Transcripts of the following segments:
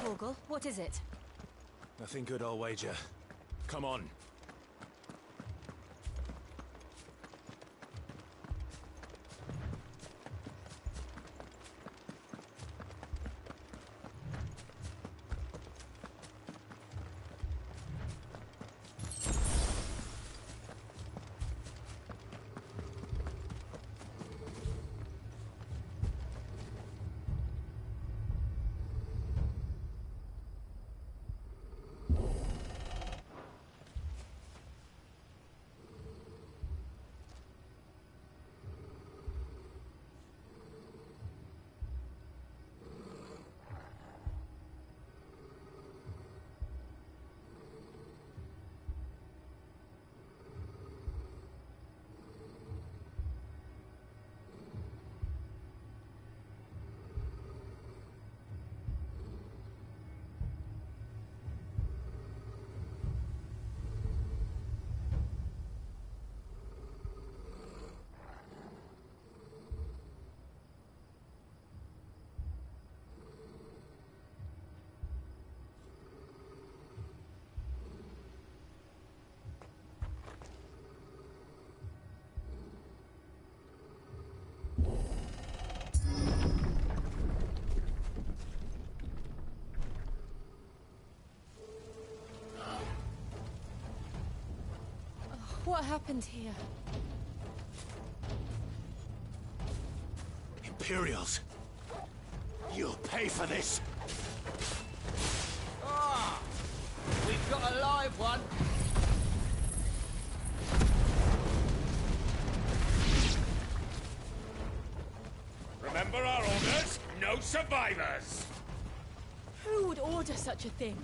Torgal, what is it? Nothing good, I'll wager. Come on. What happened here? Imperials! You'll pay for this! Ah! We've got a live one! Remember our orders? No survivors! Who would order such a thing?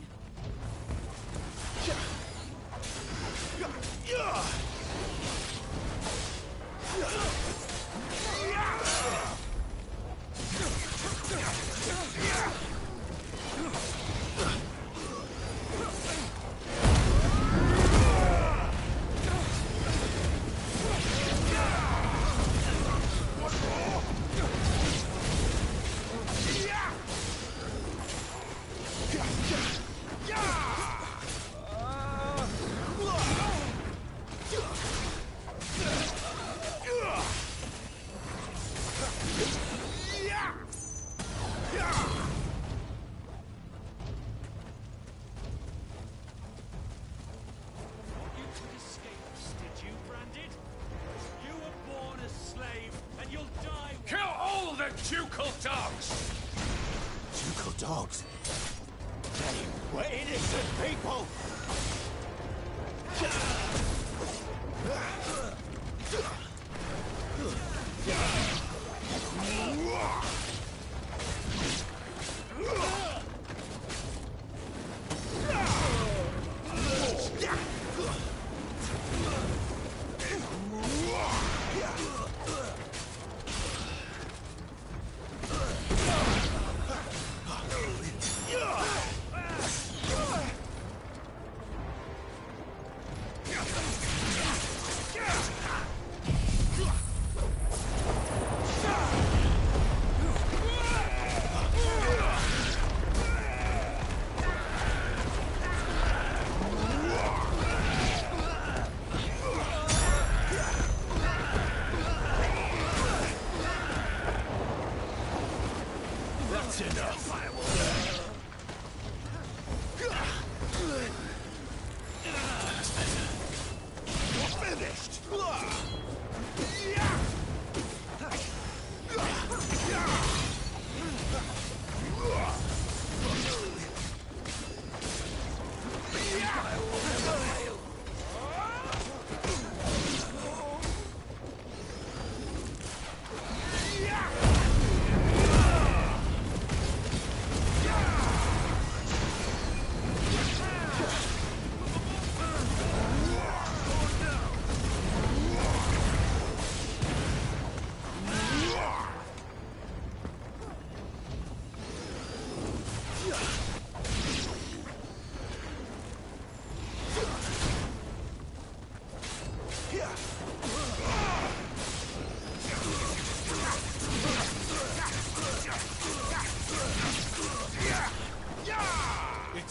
Ducal dogs! Ducal dogs? They were innocent people!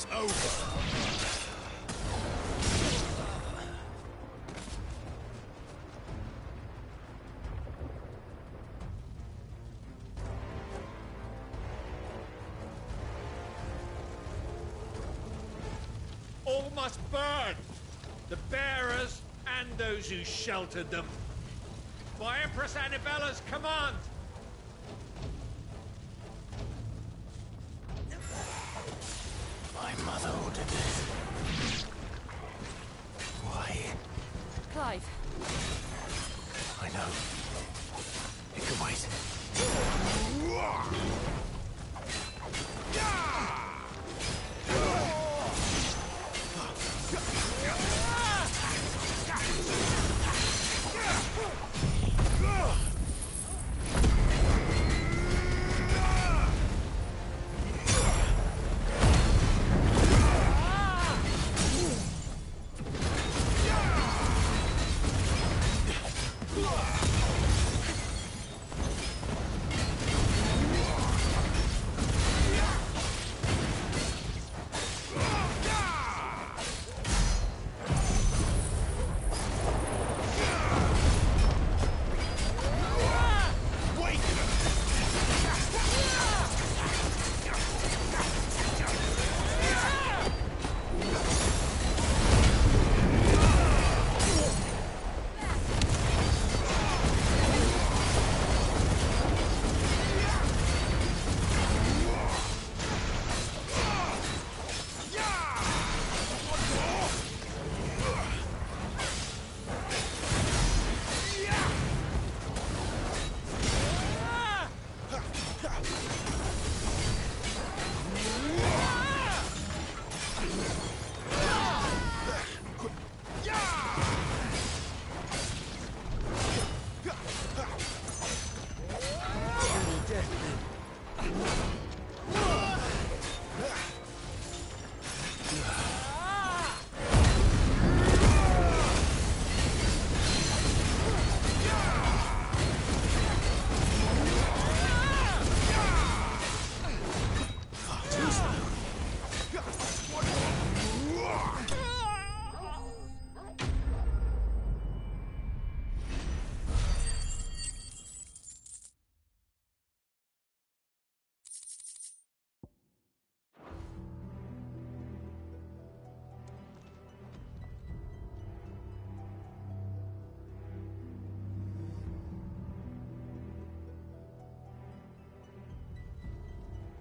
It's over. All must burn! The bearers and those who sheltered them. By Empress Annabella's command! My mother ordered it. Why? Clive. I know. It can wait.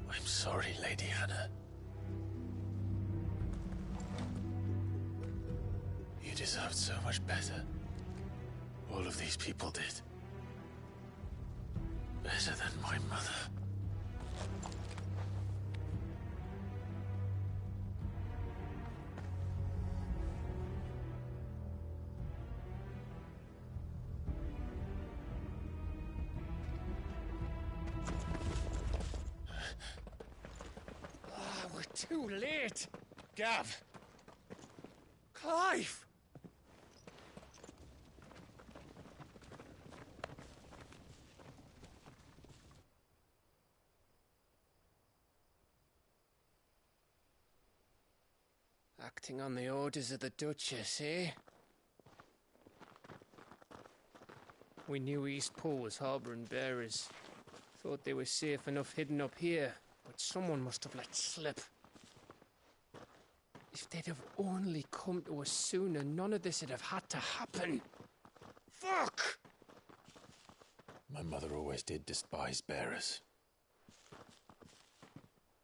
I'm sorry, Lady Hannah. You deserved so much better. All of these people did. Better than my mother. Too late! Gav! Clive! Acting on the orders of the Duchess, eh? We knew Eastport was harbouring bearers. Thought they were safe enough hidden up here, but someone must have let slip. If they'd have only come to us sooner, none of this would have had to happen. Fuck! My mother always did despise bearers.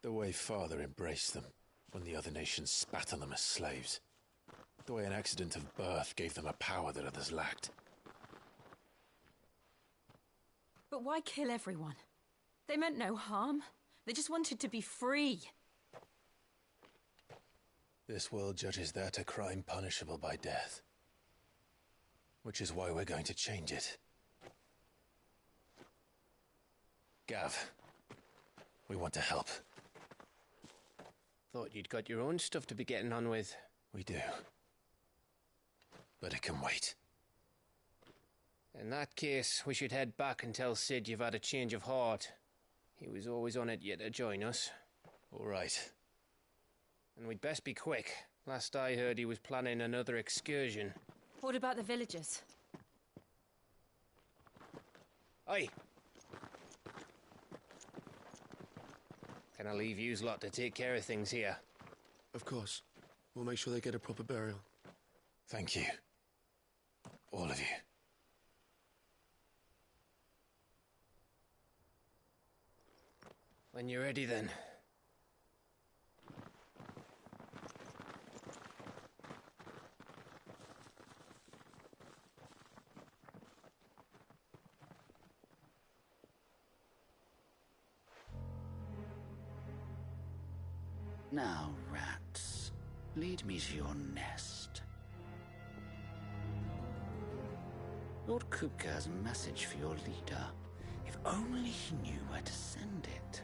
The way Father embraced them when the other nations spat on them as slaves. The way an accident of birth gave them a power that others lacked. But why kill everyone? They meant no harm. They just wanted to be free. This world judges that a crime punishable by death. Which is why we're going to change it. Gav, we want to help. Thought you'd got your own stuff to be getting on with. We do. But it can wait. In that case, we should head back and tell Sid you've had a change of heart. He was always on it yet to join us. All right. And we'd best be quick. Last I heard, he was planning another excursion. What about the villagers? Oi! Can I leave yous lot to take care of things here? Of course. We'll make sure they get a proper burial. Thank you. All of you. When you're ready, then. Now, rats, lead me to your nest. Lord Kupka has a message for your leader. If only he knew where to send it.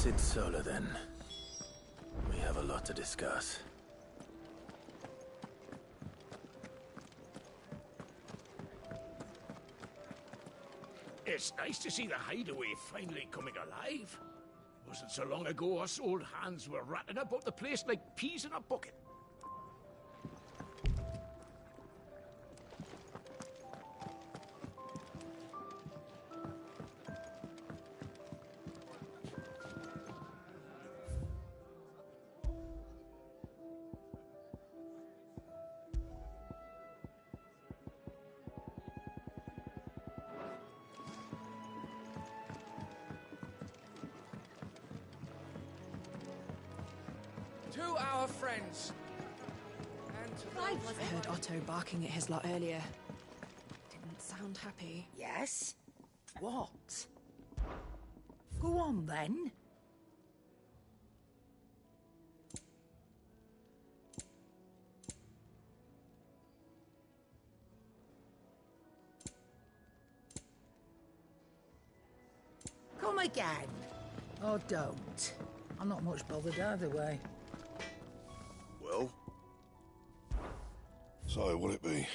Sit Sola, then. We have a lot to discuss. It's nice to see the hideaway finally coming alive. Wasn't so long ago us old hands were ratting about the place like peas in a bucket. To our friends. And to I heard Otto barking at his lot earlier. Didn't sound happy. Yes? What? Go on, then. Come again. Or don't. I'm not much bothered either way. Well? So, what'll it be?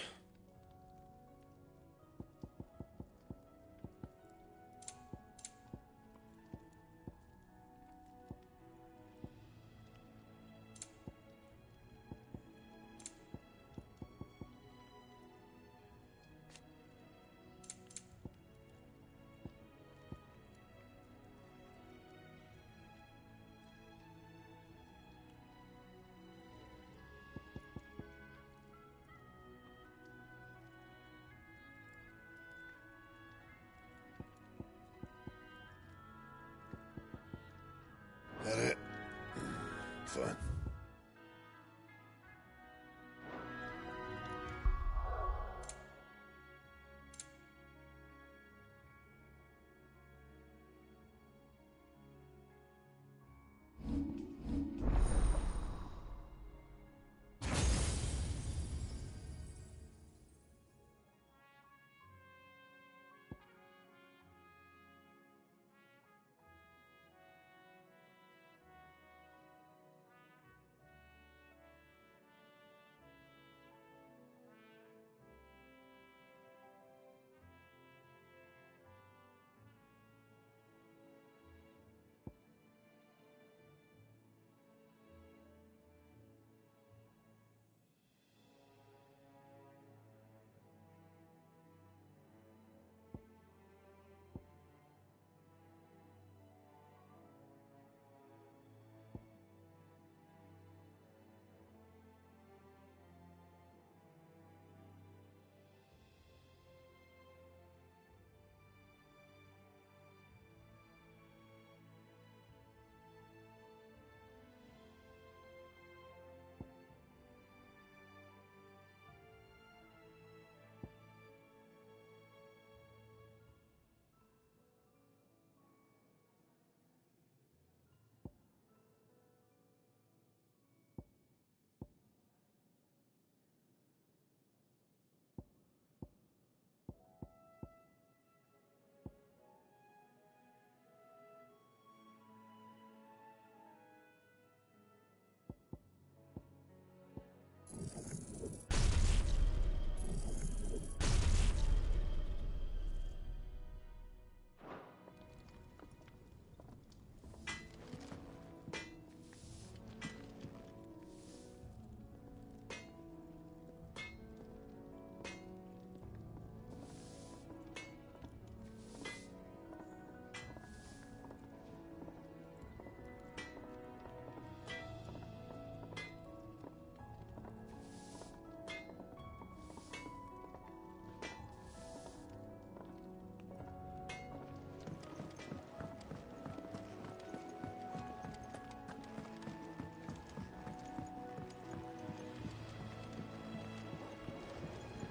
That it? Fine.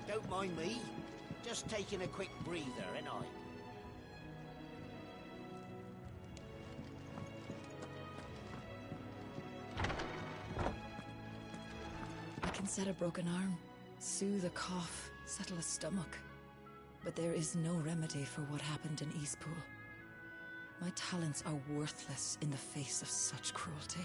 Don't mind me. Just taking a quick breather, ain't I? I can set a broken arm, soothe a cough, settle a stomach. But there is no remedy for what happened in Eastpool. My talents are worthless in the face of such cruelty.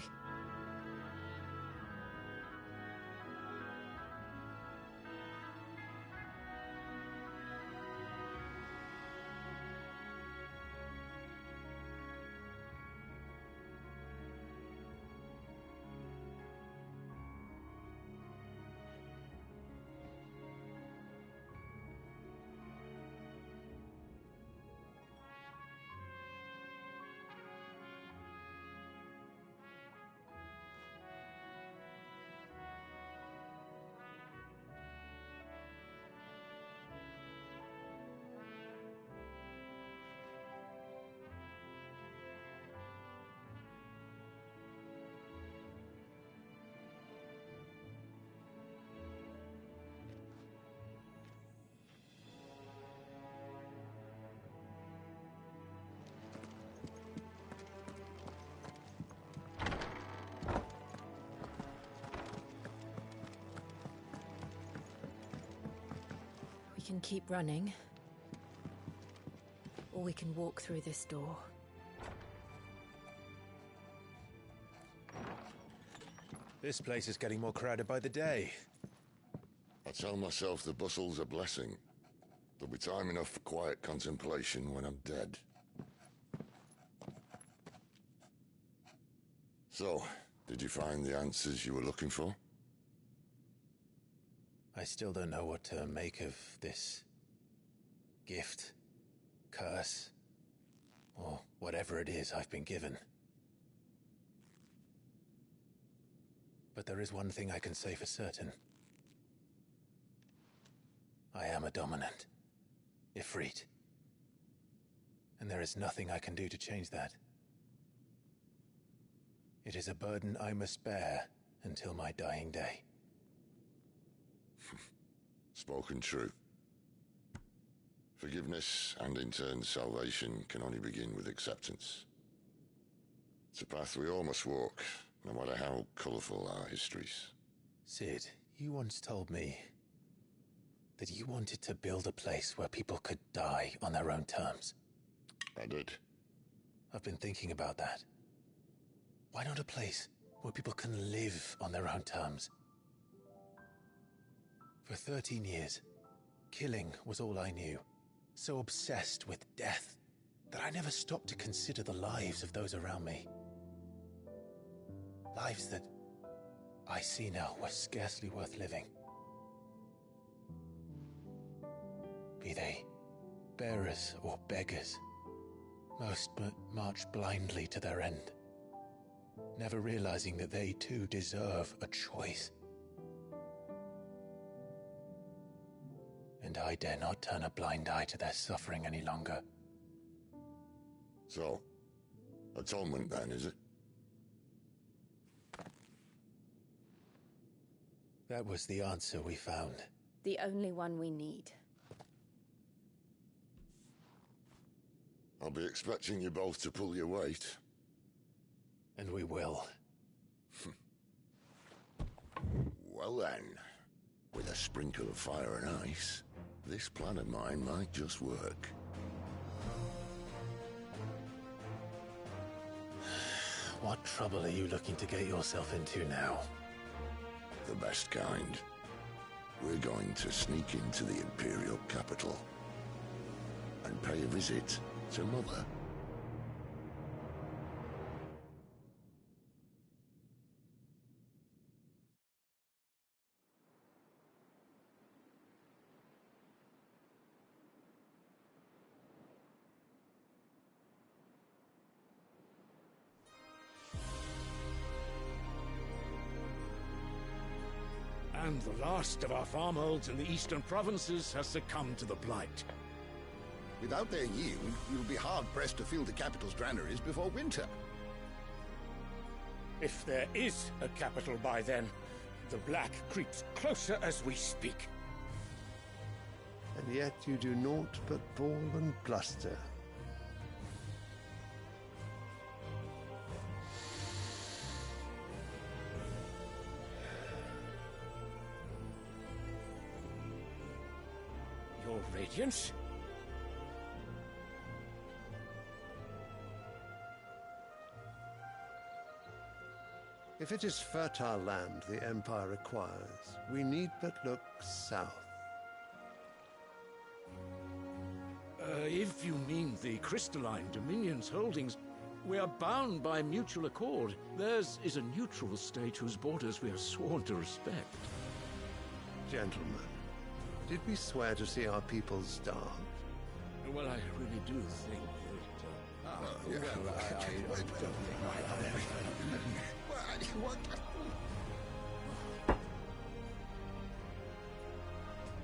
We can keep running, or we can walk through this door. This place is getting more crowded by the day. I tell myself the bustle's a blessing. There'll be time enough for quiet contemplation when I'm dead. So, did you find the answers you were looking for? I still don't know what to make of this gift, curse, or whatever it is I've been given. But there is one thing I can say for certain. I am a dominant, Ifrit. And there is nothing I can do to change that. It is a burden I must bear until my dying day. Spoken true. Forgiveness, and in turn salvation, can only begin with acceptance. It's a path we all must walk, no matter how colourful our histories. Sid, you once told me that you wanted to build a place where people could die on their own terms. I did. I've been thinking about that. Why not a place where people can live on their own terms? For 13 years, killing was all I knew. So obsessed with death that I never stopped to consider the lives of those around me. Lives that I see now were scarcely worth living. Be they bearers or beggars, most march blindly to their end, never realizing that they too deserve a choice. And I dare not turn a blind eye to their suffering any longer. So, atonement then, is it? That was the answer we found. The only one we need. I'll be expecting you both to pull your weight. And we will. Well then, with a sprinkle of fire and ice, this plan of mine might just work. What trouble are you looking to get yourself into now? The best kind. We're going to sneak into the Imperial capital and pay a visit to Mother. And the last of our farmholds in the eastern provinces has succumbed to the blight. Without their yield, we'll be hard-pressed to fill the capital's granaries before winter. If there is a capital by then, the black creeps closer as we speak. And yet you do naught but bawl and bluster. Your Radiance? If it is fertile land the Empire requires, we need but look south. If you mean the Crystalline Dominion's holdings, we are bound by mutual accord. Theirs is a neutral state whose borders we have sworn to respect. Gentlemen, did we swear to see our people starve? Well, I really do think that...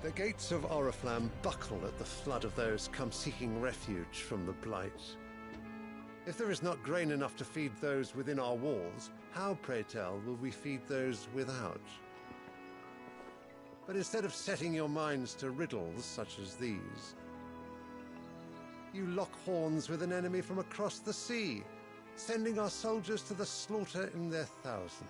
The gates of Oriflamme buckle at the flood of those come seeking refuge from the Blight. If there is not grain enough to feed those within our walls, how, pray tell, will we feed those without? But instead of setting your minds to riddles such as these, you lock horns with an enemy from across the sea, sending our soldiers to the slaughter in their thousands.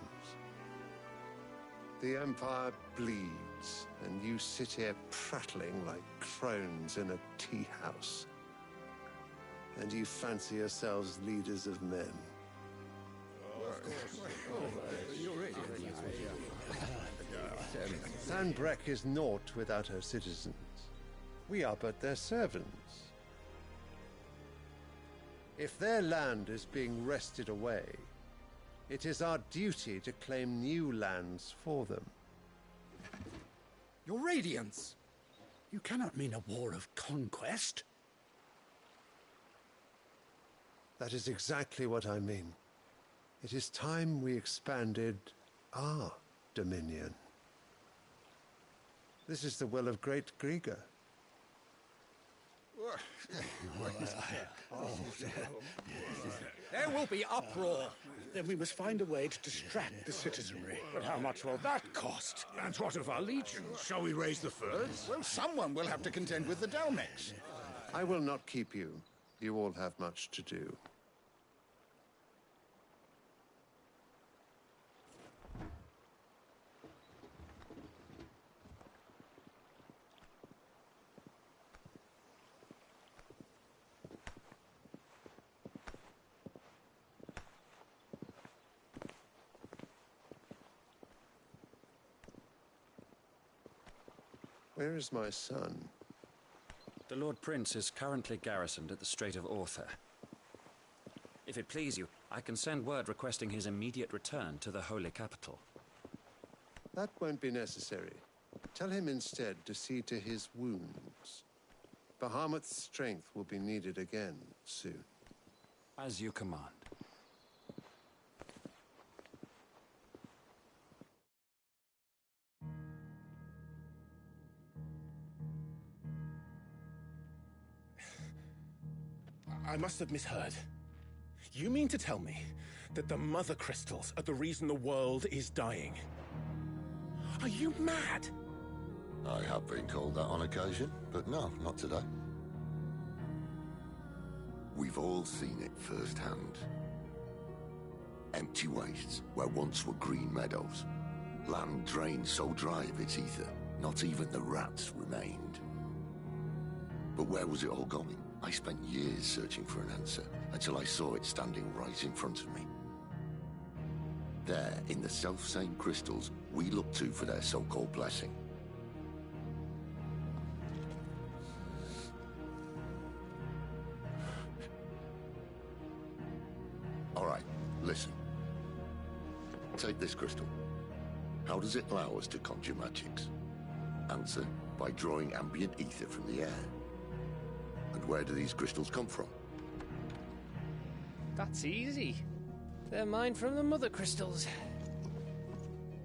The Empire bleeds, and you sit here prattling like crones in a tea house. And you fancy yourselves leaders of men. Sanbreque is naught without her citizens. We are but their servants. If their land is being wrested away, it is our duty to claim new lands for them. Your Radiance! You cannot mean a war of conquest. That is exactly what I mean. It is time we expanded our dominion. This is the will of great Grieger. There will be uproar. Then we must find a way to distract the citizenry. But how much will that cost? And what of our legions? Shall we raise the furs? Well, someone will have to contend with the Dalmex. I will not keep you. You all have much to do. Where is my son? The Lord Prince is currently garrisoned at the Strait of Orther. If it please you, I can send word requesting his immediate return to the Holy Capital. That won't be necessary. Tell him instead to see to his wounds. Bahamut's strength will be needed again soon. As you command. I must have misheard. You mean to tell me that the Mother Crystals are the reason the world is dying? Are you mad? I have been called that on occasion, but no, not today. We've all seen it firsthand. Empty wastes where once were green meadows. Land drained so dry of its ether, not even the rats remained. But where was it all going? I spent years searching for an answer, until I saw it standing right in front of me. There, in the self-same crystals we look to for their so-called blessing. All right, listen. Take this crystal. How does it allow us to conjure magics? Answer, by drawing ambient ether from the air. And where do these crystals come from? That's easy. They're mined from the Mother Crystals.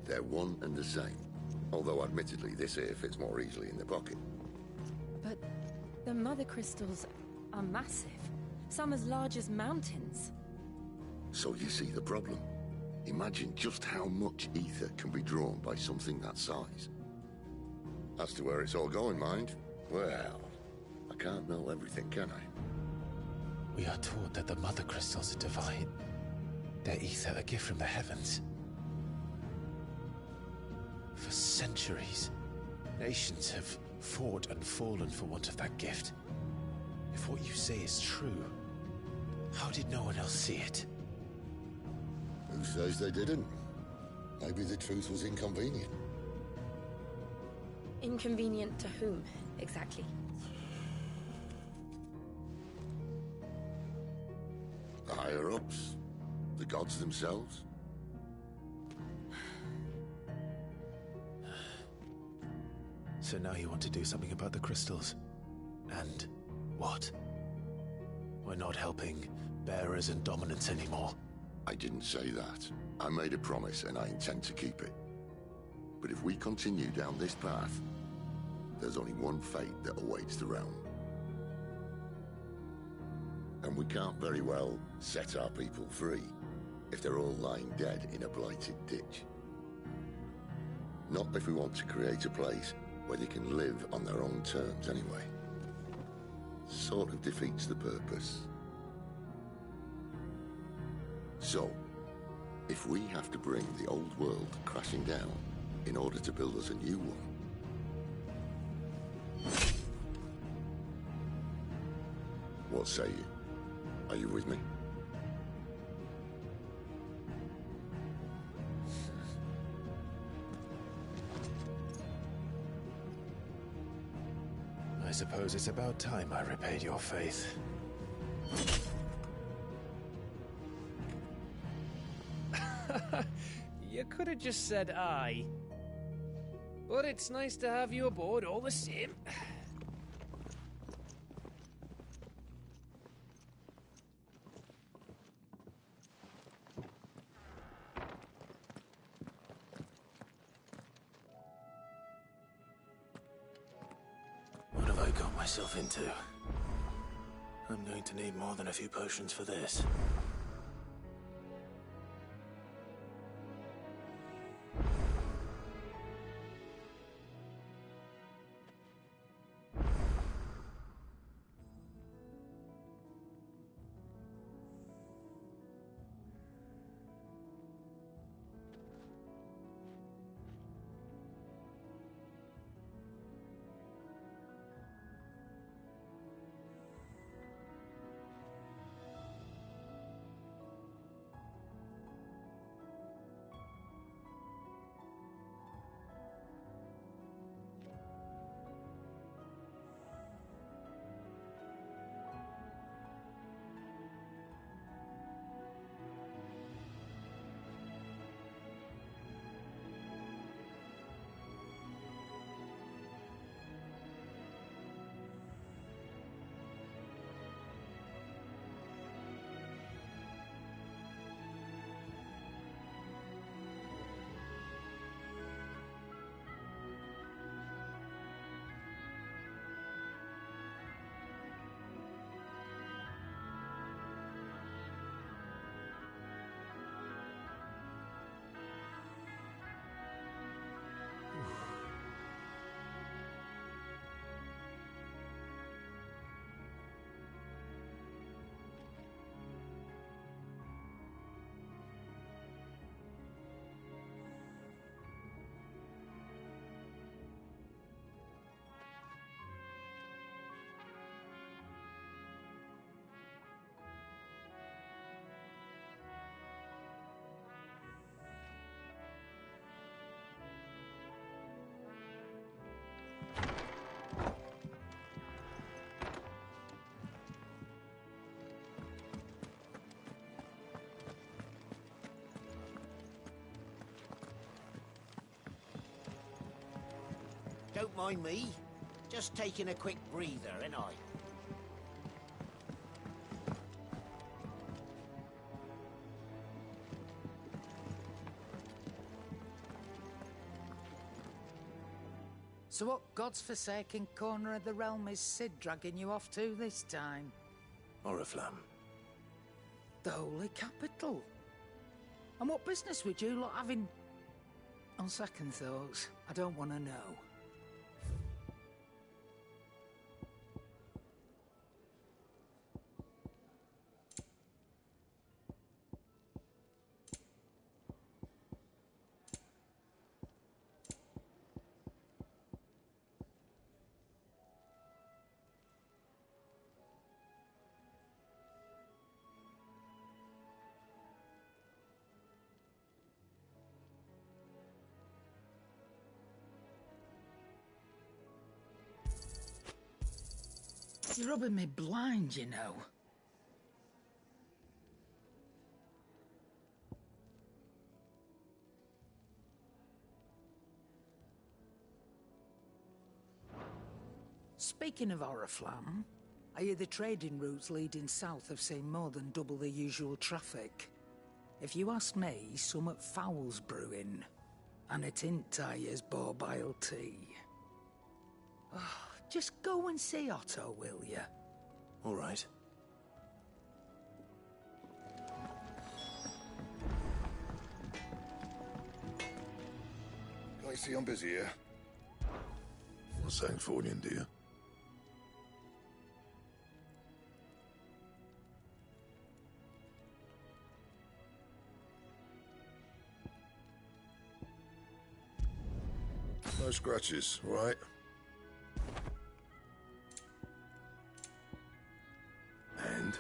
They're one and the same. Although admittedly this here fits more easily in the pocket. But the Mother Crystals are massive. Some as large as mountains. So you see the problem. Imagine just how much ether can be drawn by something that size. As to where it's all going, mind? Well, I can't know everything, can I? We are taught that the Mother Crystals are divine. Their ether a gift from the heavens. For centuries, nations have fought and fallen for want of that gift. If what you say is true, how did no one else see it? Who says they didn't? Maybe the truth was inconvenient. Inconvenient to whom, exactly? The higher-ups? The gods themselves? So now you want to do something about the crystals. And what? We're not helping bearers and dominants anymore. I didn't say that. I made a promise and I intend to keep it. But if we continue down this path, there's only one fate that awaits the realm. And we can't very well set our people free if they're all lying dead in a blighted ditch. Not if we want to create a place where they can live on their own terms anyway. Sort of defeats the purpose. So, if we have to bring the old world crashing down in order to build us a new one, what say you? Are you with me? I suppose it's about time I repaid your faith. You could have just said aye. But it's nice to have you aboard all the same. What have I got myself into? I'm going to need more than a few potions for this. Don't mind me. Just taking a quick breather, ain't I? So what God's forsaken corner of the realm is Cid dragging you off to this time? Oriflamme. The Holy Capital. And what business would you lot having? On second thoughts, I don't want to know. You're rubbing me blind, you know. Speaking of Oriflamme, I hear the trading routes leading south have seen more than double the usual traffic. If you ask me, summat foul's brewing. And it ain't Tyre's borbile tea. Oh, just go and see Otto, will you? All right. I see I'm busy here. What's that for you, dear? No scratches, right? And?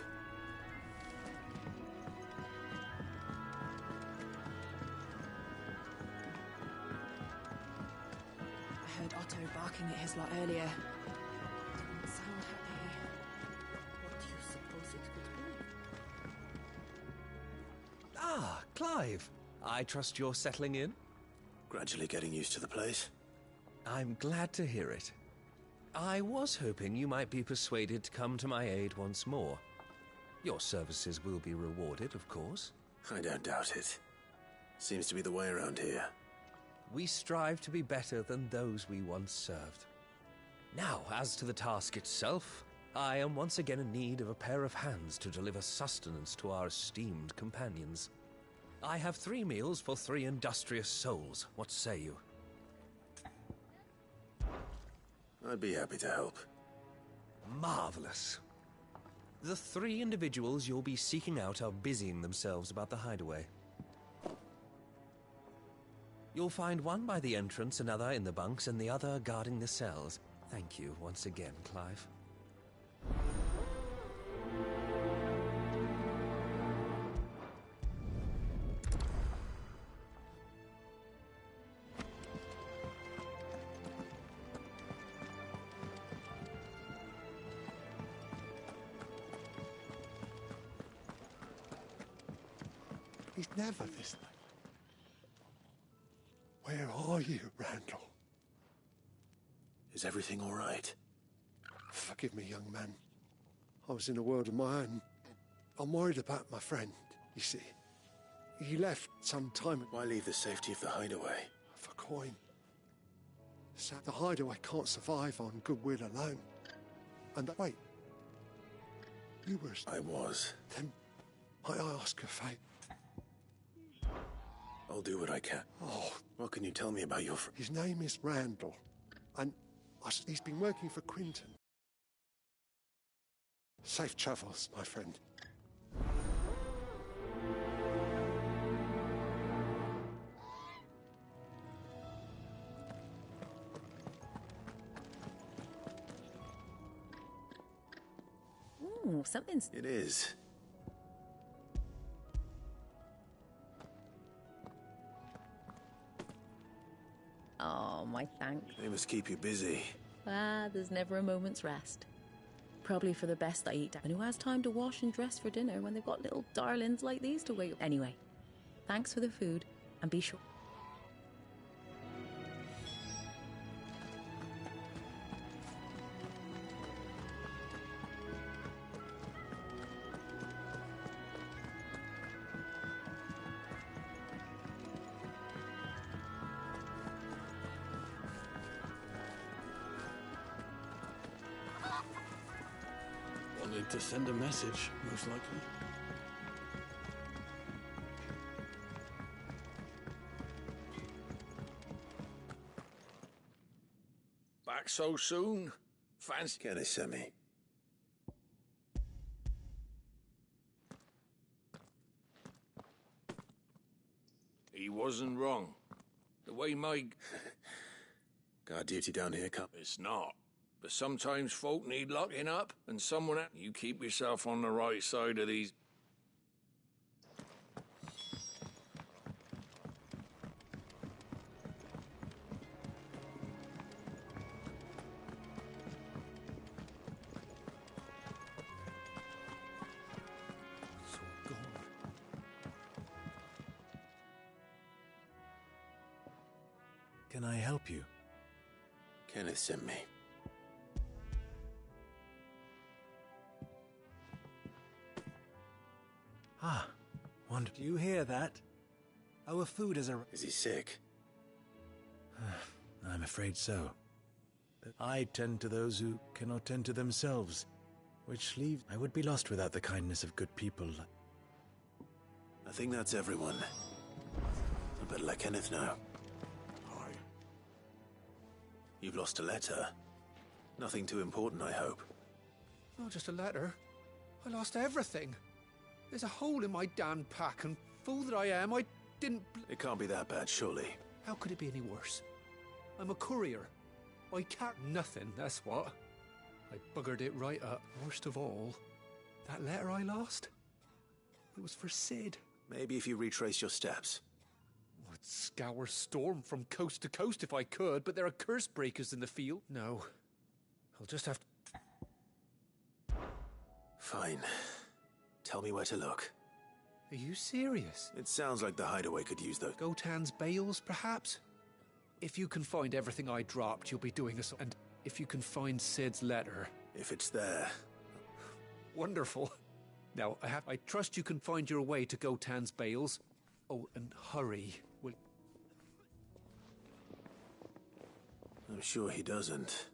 I heard Otto barking at his lot earlier. Didn't sound happy. What do you suppose it could be? Ah, Clive. I trust you're settling in? Gradually getting used to the place. I'm glad to hear it. I was hoping you might be persuaded to come to my aid once more. Your services will be rewarded, of course. I don't doubt it. Seems to be the way around here. We strive to be better than those we once served. Now, as to the task itself, I am once again in need of a pair of hands to deliver sustenance to our esteemed companions. I have 3 meals for 3 industrious souls. What say you? I'd be happy to help. Marvelous. The 3 individuals you'll be seeking out are busying themselves about the hideaway. You'll find one by the entrance, another in the bunks, and the other guarding the cells. Thank you once again, Clive. He's never this late. Where are you, Randall? Is everything all right? Forgive me, young man. I was in a world of my own. I'm worried about my friend, you see. He left some time ago. Why leave the safety of the hideaway? For coin. So the hideaway can't survive on goodwill alone. And wait. You were... I was. Then might I ask a favour? I'll do what I can. Oh. What can you tell me about your friend? His name is Randall. And he's been working for Quinton. Safe travels, my friend. Ooh, something's... It is. Oh, my thanks. They must keep you busy. Ah, there's never a moment's rest. Probably for the best I eat. And who has time to wash and dress for dinner when they've got little darlings like these to wait? Anyway, thanks for the food, and be sure. Wanted to send a message, most likely. Back so soon? Fancy... Get a semi. He wasn't wrong. The way my... Guard duty down here, Cup. It's not. But sometimes folk need locking up, and someone... You keep yourself on the right side of these... can I help you? Kenneth sent me. Ah, wonder. Do you hear that? Our food has arrived. Is he sick? I'm afraid so. I tend to those who cannot tend to themselves, which leaves... I would be lost without the kindness of good people. I think that's everyone. I better let Kenneth know. Aye. You've lost a letter. Nothing too important, I hope. Not just a letter. I lost everything. There's a hole in my damn pack, and fool that I am, I didn't... It can't be that bad, surely. How could it be any worse? I'm a courier. I can't... Nothing, that's what. I buggered it right up. Worst of all, that letter I lost? It was for Sid. Maybe if you retrace your steps. I'd scour Storm from coast to coast if I could, but there are curse breakers in the field. No. I'll just have to... Fine. Tell me where to look. Are you serious? It sounds like the hideaway could use those. Gotan's bales, perhaps? If you can find everything I dropped, you'll be doing us... And if you can find Sid's letter... If it's there. Wonderful. Now, I trust you can find your way to Gotan's bales. Oh, and hurry. Will... I'm sure he doesn't.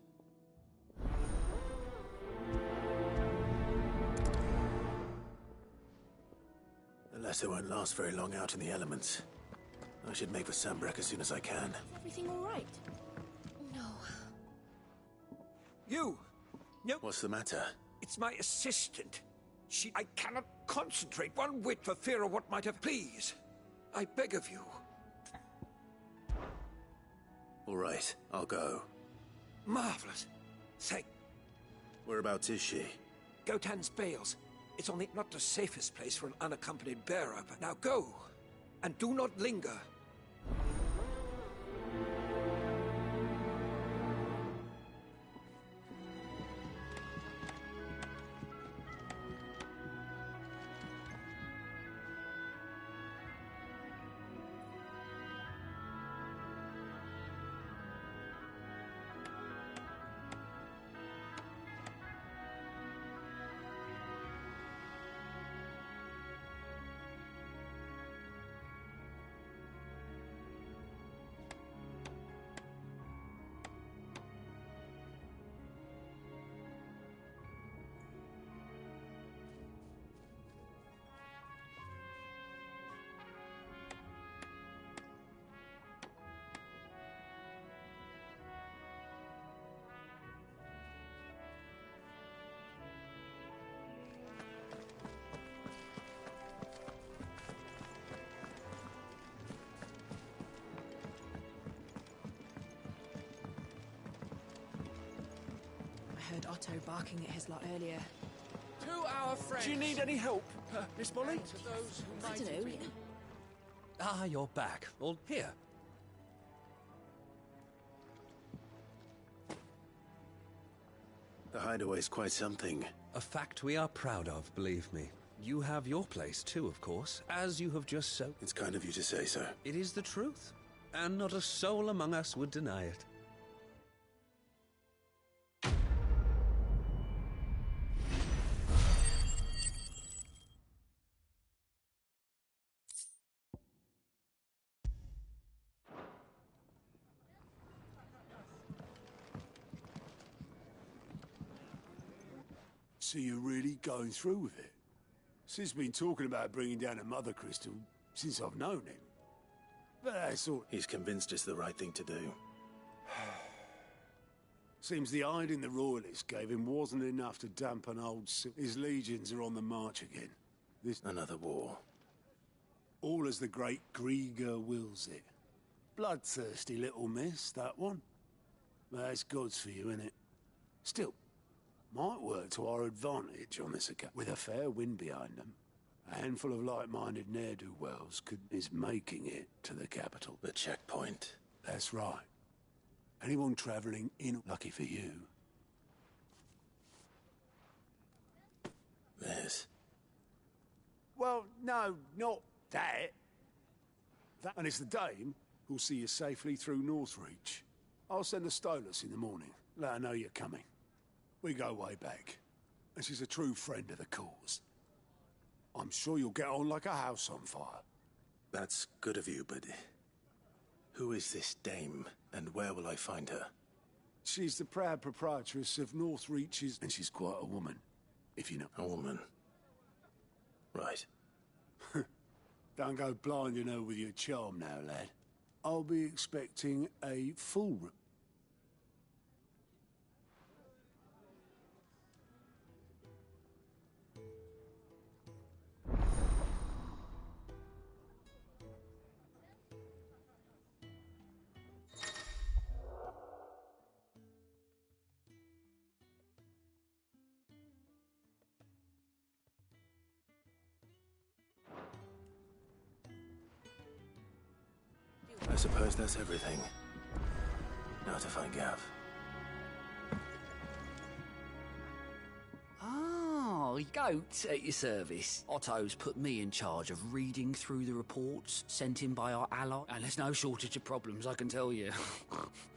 The letter won't last very long out in the elements. I should make for Sambrek as soon as I can. Is everything all right? No. You! No. What's the matter? It's my assistant. I cannot concentrate one whit for fear of what might have... Please, I beg of you. All right, I'll go. Marvelous. Thank... Whereabouts is she? Gotan's bales. It's only not the safest place for an unaccompanied bearer, but now go. And do not linger. I heard Otto barking at his lot earlier. To our friends. Do you need any help, Miss Molly? To those who I don't know. Ah, you're back. All here. The hideaway's quite something. A fact we are proud of, believe me. You have your place too, of course, as you have just so. It's kind of you to say so. It is the truth, and not a soul among us would deny it. So you're really going through with it? Sid's been talking about bringing down a mother crystal since I've known him. But that's all... He's convinced it's the right thing to do. Seems the hiding the royalists gave him wasn't enough to dampen his legions are on the march again. Another war. All as the great Grieger wills it. Bloodthirsty little miss, that one. But that's God's for you, innit? Still, might work to our advantage on this account. With a fair wind behind them, a handful of like-minded ne'er-do-wells is making it to the capital. The checkpoint. That's right. Anyone travelling in, lucky for you. This. Well, no, not that. And it's the dame who'll see you safely through Northreach. I'll send the Stolas in the morning. Let her know you're coming. We go way back, and she's a true friend of the cause. I'm sure you'll get on like a house on fire. That's good of you, but who is this dame, and where will I find her? She's the proud proprietress of Northreach's, and she's quite a woman, if you know. A woman. Right. Don't go blinding her with your charm now, lad. I'll be expecting a full... I suppose that's everything. Now to find Gav. Oh, goat at your service. Otto's put me in charge of reading through the reports sent in by our ally, and there's no shortage of problems, I can tell you.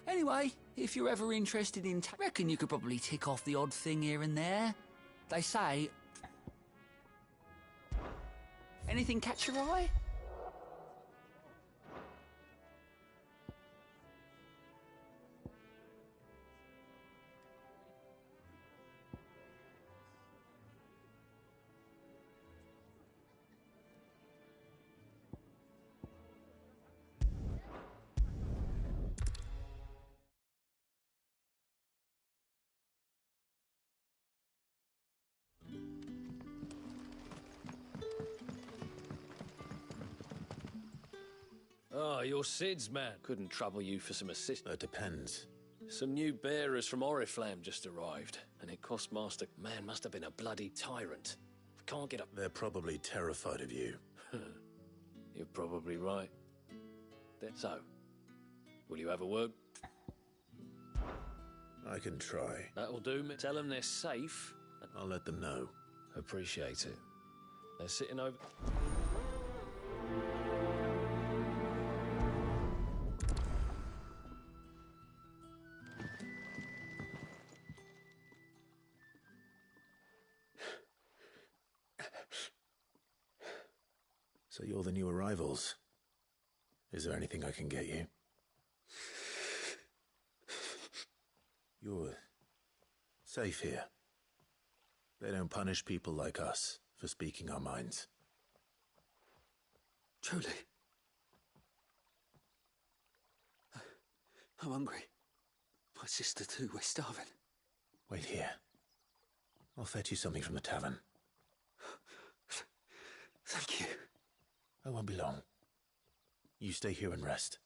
Anyway, if you're ever interested in... reckon you could probably tick off the odd thing here and there. They say... Anything catch your eye? Oh, you're Sid's man. Couldn't trouble you for some assistance. It depends. Some new bearers from Oriflamme just arrived, and it cost Master... Man must have been a bloody tyrant. Can't get up... They're probably terrified of you. You're probably right. So, will you have a word? I can try. That'll do. Tell them they're safe. I'll let them know. Appreciate it. They're sitting over... So you're the new arrivals. Is there anything I can get you? You're safe here. They don't punish people like us for speaking our minds. Truly. I'm hungry. My sister too, we're starving. Wait here. I'll fetch you something from the tavern. Thank you. I won't be long. You stay here and rest.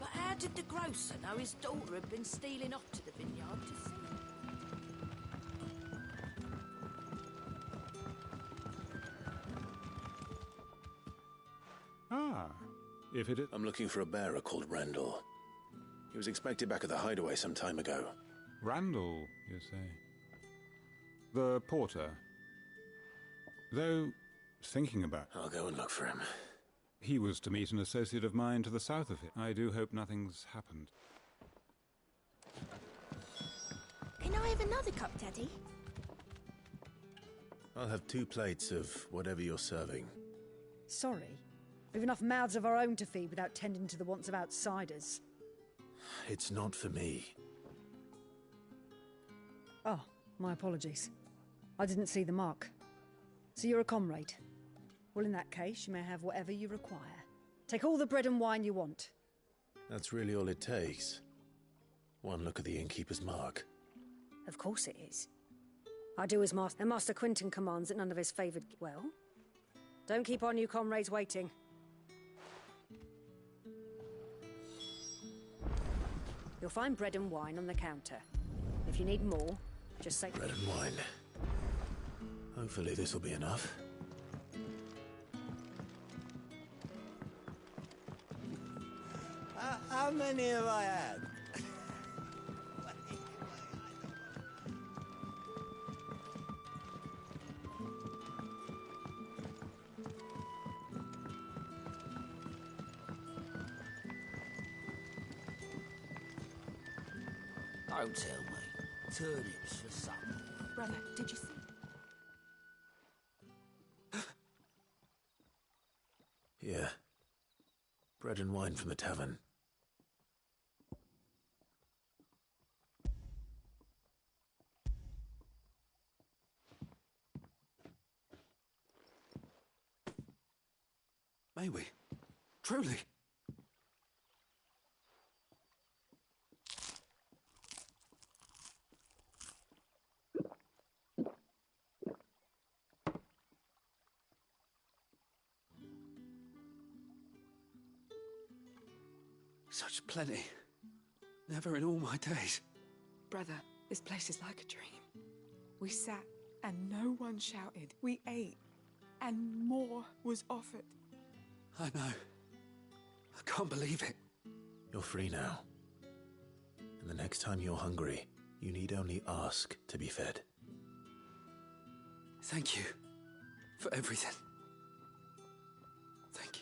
But how did the grocer know his daughter had been stealing off to the vineyard to see? Ah, if it is... I'm looking for a bearer called Randall. He was expected back at the hideaway some time ago. Randall, you say? The porter. Though, thinking about... I'll go and look for him. He was to meet an associate of mine to the south of it. I do hope nothing's happened. Can I have another cup, Daddy? I'll have 2 plates of whatever you're serving. Sorry. We've enough mouths of our own to feed without tending to the wants of outsiders. It's not for me. Oh, my apologies. I didn't see the mark. So you're a comrade. Well, in that case, you may have whatever you require. Take all the bread and wine you want. That's really all it takes. One look at the innkeeper's mark. Of course it is. I do as Master... And Master Quinton commands that none of his favoured... Well, don't keep our new comrades waiting. You'll find bread and wine on the counter. If you need more, Just say... Bread and wine. Hopefully this will be enough. How many have I had? Don't tell me. Turnips for supper. Brother, did you see? Yeah. Bread and wine from the tavern. May we? Truly? Such plenty. Never in all my days. Brother, this place is like a dream. We sat and no one shouted. We ate and more was offered. I know. I can't believe it. You're free now. And the next time you're hungry, you need only ask to be fed. Thank you for everything. Thank you.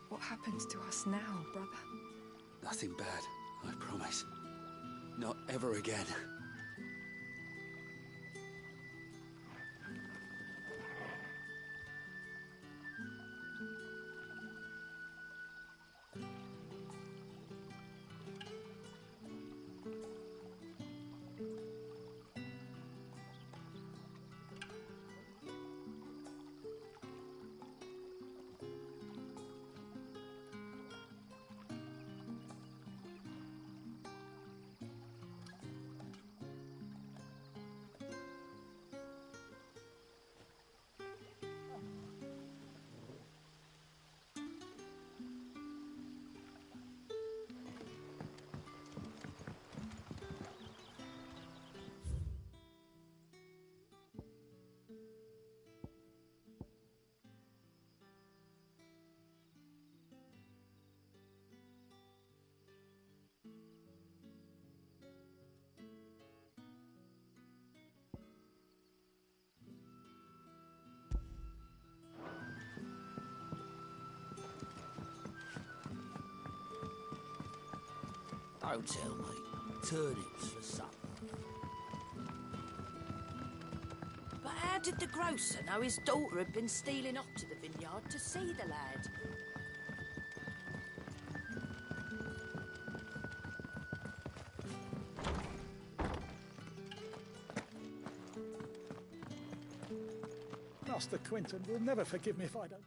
What happens to us now, brother? Nothing bad, I promise. Not ever again. Don't tell me. Turnips for supper. But how did the grocer know his daughter had been stealing off to the vineyard to see the lad? Master Quinton will never forgive me if I don't.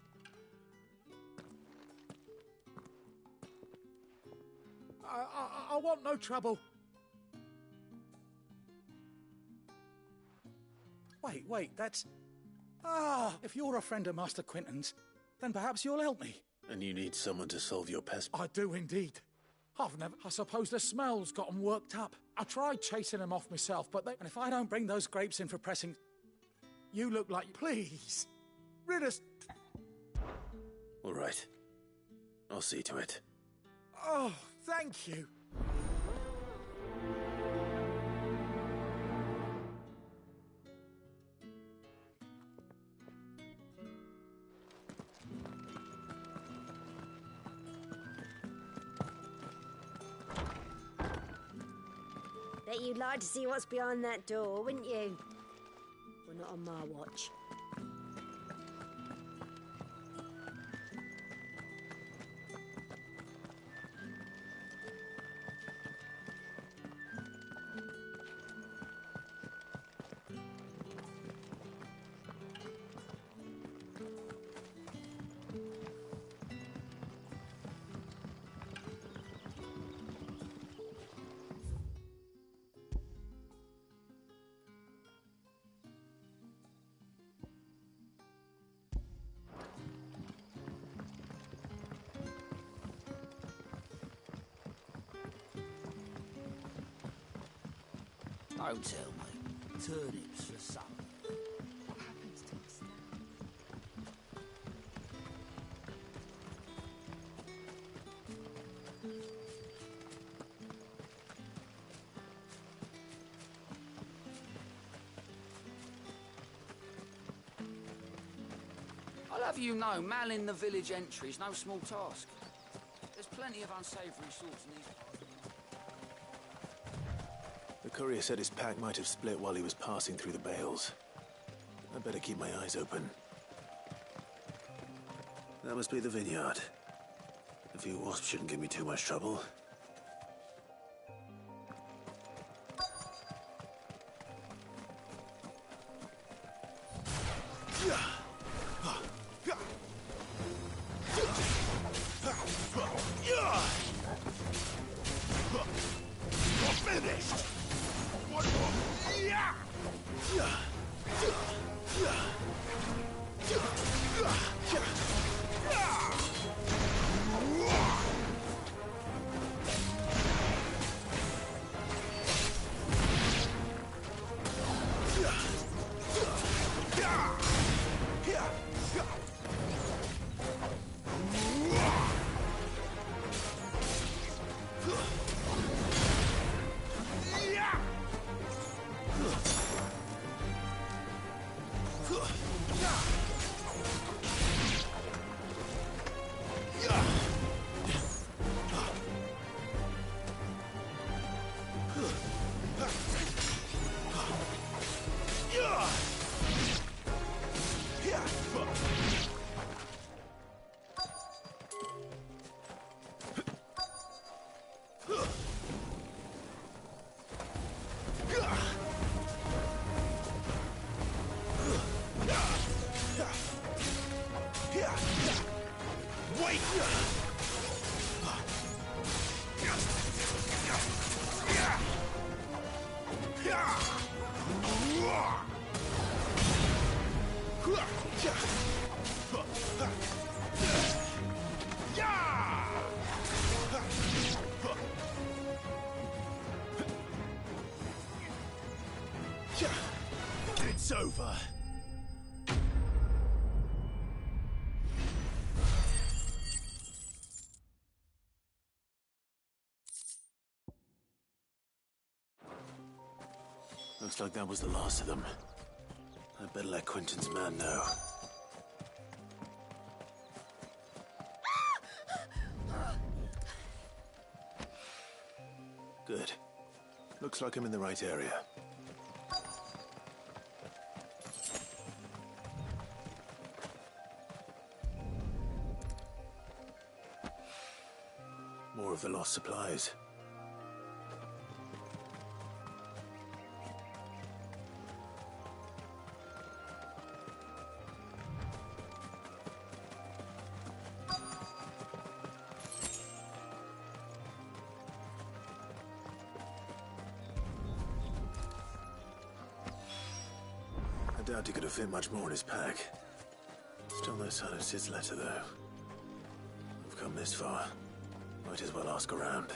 I want no trouble. Wait, that's... if you're a friend of Master Quinton's, then perhaps you'll help me. And you need someone to solve your pest... I do indeed. I suppose the smell's got 'em worked up. I tried chasing them off myself, but and if I don't bring those grapes in for pressing... You look like... Please! Rid us... All right. I'll see to it. Oh, thank you. Bet you'd like to see what's behind that door, wouldn't you? Well, not on my watch. Don't tell me. Turnips for supper. What happens to us now? I'll have you know, manning the village entry is no small task. There's plenty of unsavoury sorts in these parts. The courier said his pack might have split while he was passing through the bales. I better keep my eyes open. That must be the vineyard. A few wasps shouldn't give me too much trouble. It's over. Looks like that was the last of them. I'd better let Quentin's man know. Good. Looks like I'm in the right area. More of the lost supplies. I doubt he could have fit much more in his pack. Still no sign of Sid's letter, though. come this far. Might as well ask around.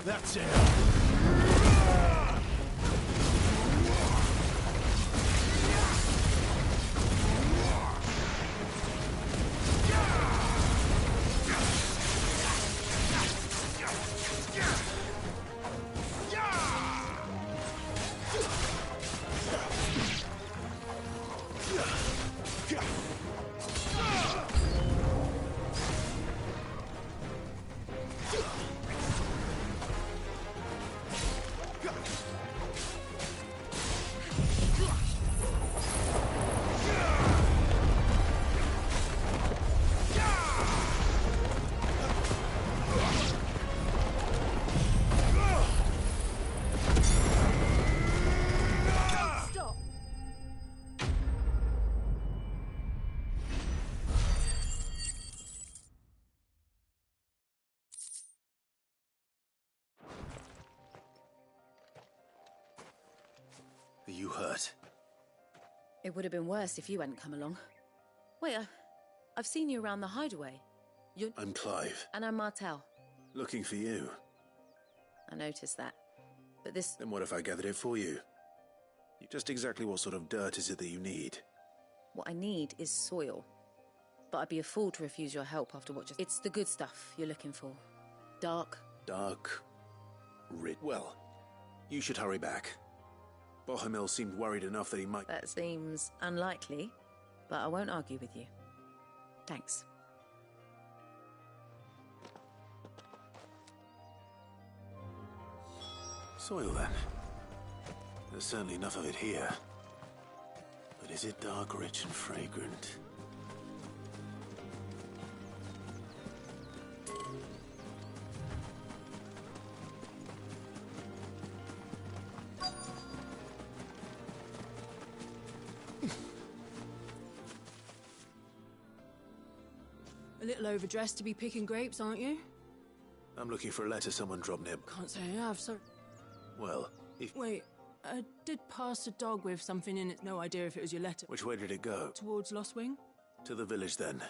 That's it. Are you hurt? It would have been worse if you hadn't come along. Wait, I've seen you around the hideaway. I'm Clive. And I'm Martel. Looking for you. I noticed that. But this... Then what if I gathered it for you? Just exactly what sort of dirt is it that you need? What I need is soil. But I'd be a fool to refuse your help after what just... It's the good stuff you're looking for. Dark. Dark. Well, you should hurry back. Bohemil seemed worried enough that he might... That seems unlikely, but I won't argue with you. Thanks. Soil, then. There's certainly enough of it here. But is it dark, rich, and fragrant? A little overdressed to be picking grapes, aren't you? I'm looking for a letter someone dropped near... Can't say I have, so... Well, if... Wait, I did pass a dog with something in it. No idea if it was your letter. Which way did it go? Towards Lost Wing? To the village, then.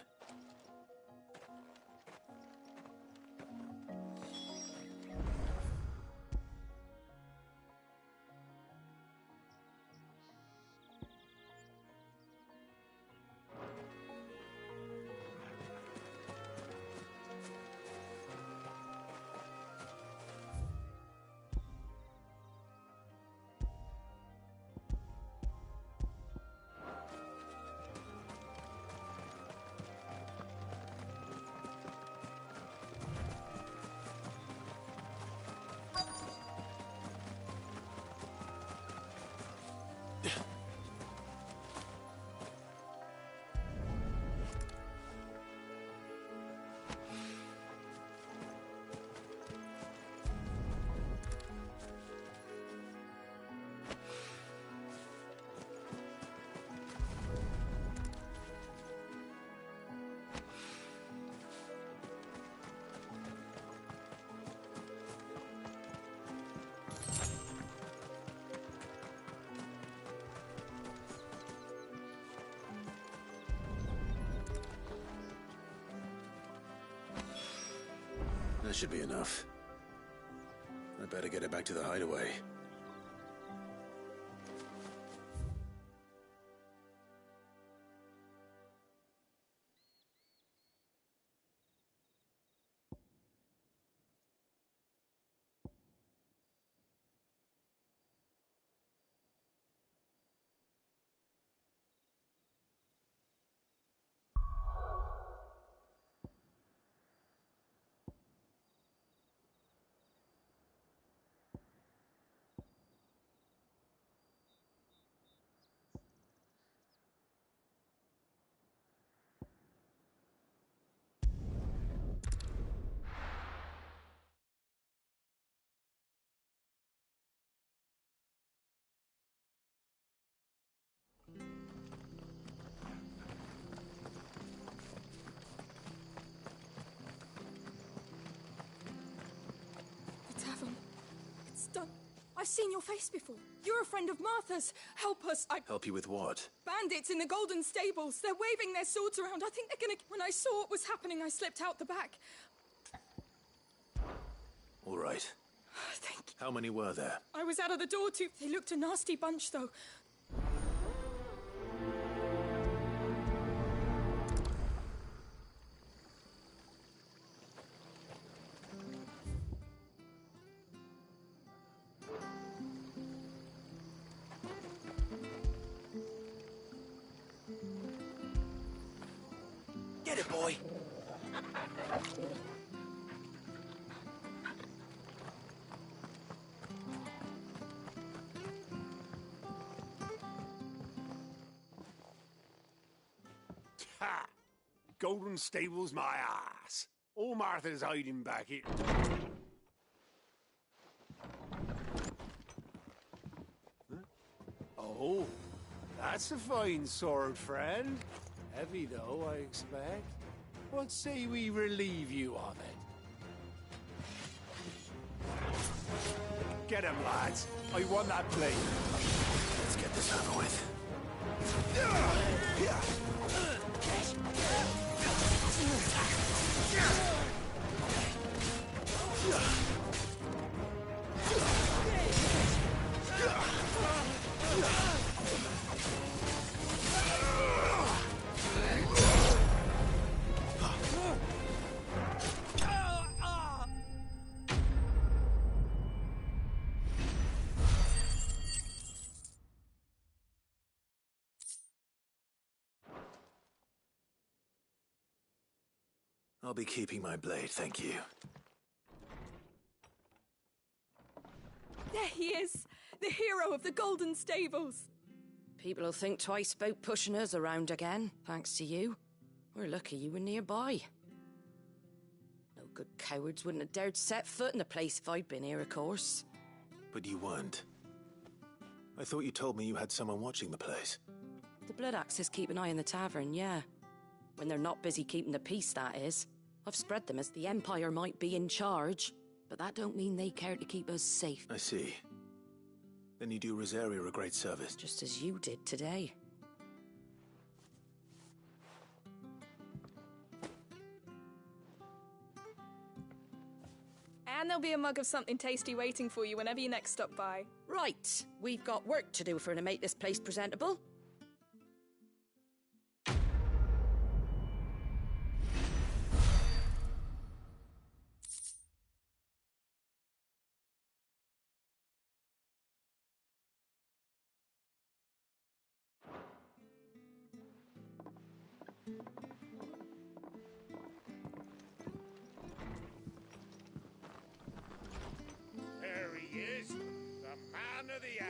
That should be enough. I better get it back to the hideaway. done? I've seen your face before. You're a friend of Martha's. Help us. Help you with what? Bandits in the Golden Stables. They're waving their swords around. I think they're gonna... When I saw what was happening, I slipped out the back. All right. Thank you. How many were there? I was out of the door too. They looked a nasty bunch, though. Get it, boy! Ha! Golden Stables, my ass. All Martha's hiding back here. Huh? Oh, that's a fine sword, friend. Heavy, though, I expect. What say we relieve you of it? Get him, lads. I want that blade. Let's get this over with. I'll be keeping my blade, thank you. There he is, the hero of the Golden Stables. People will think twice about pushing us around again, thanks to you. We're lucky you were nearby. No good cowards wouldn't have dared set foot in the place if I'd been here, of course. But you weren't. I thought you told me you had someone watching the place. The Blood Axes keep an eye on the tavern, yeah. When they're not busy keeping the peace, that is. I've spread them as the Empire might be in charge, but that don't mean they care to keep us safe. I see. Then you do Rosaria a great service. Just as you did today. And there'll be a mug of something tasty waiting for you whenever you next stop by. Right, we've got work to do for to make this place presentable. There he is, the man of the